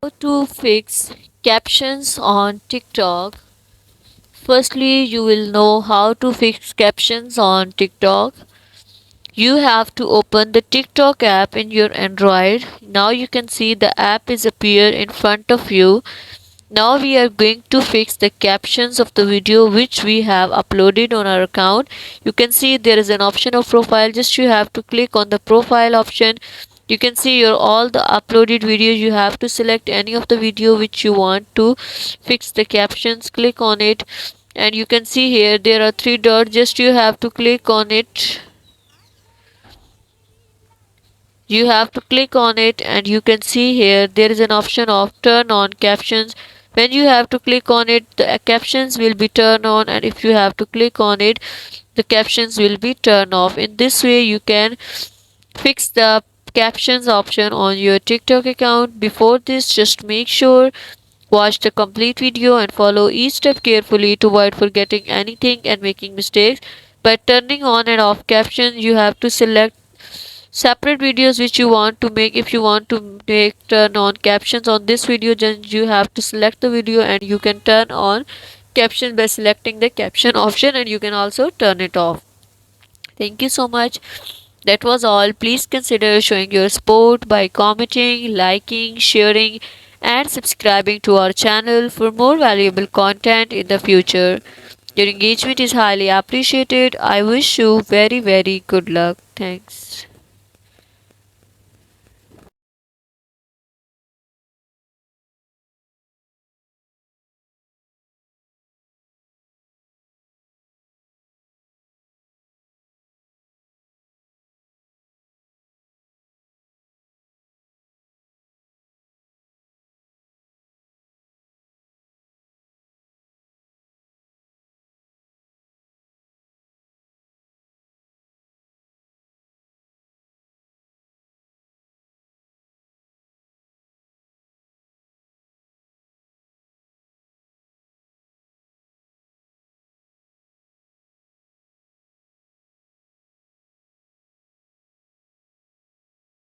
How to fix captions on TikTok. Firstly, you will know how to fix captions on TikTok. You have to open the TikTok app in your Android. Now you can see the app is appear in front of you. Now we are going to fix the captions of the video which we have uploaded on our account. You can see there is an option of profile. Just you have to click on the profile option. You can see your all the uploaded videos. You have to select any of the video which you want to fix the captions. Click on it and you can see here there are three dots. Just you have to click on it. You have to click on it and you can see here there is an option of turn on captions. When you have to click on it, the captions will be turned on, and if you have to click on it, the captions will be turned off. In this way you can fix the captions option on your TikTok account. Before this, just make sure watch the complete video and follow each step carefully to avoid forgetting anything and making mistakes. By turning on and off captions, you have to select separate videos which you want to make. If you want to make turn on captions on this video, then you have to select the video and you can turn on caption by selecting the caption option, and you can also turn it off. Thank you so much. That was all. Please consider showing your support by commenting, liking, sharing, and subscribing to our channel for more valuable content in the future. Your engagement is highly appreciated. I wish you very good luck. Thanks.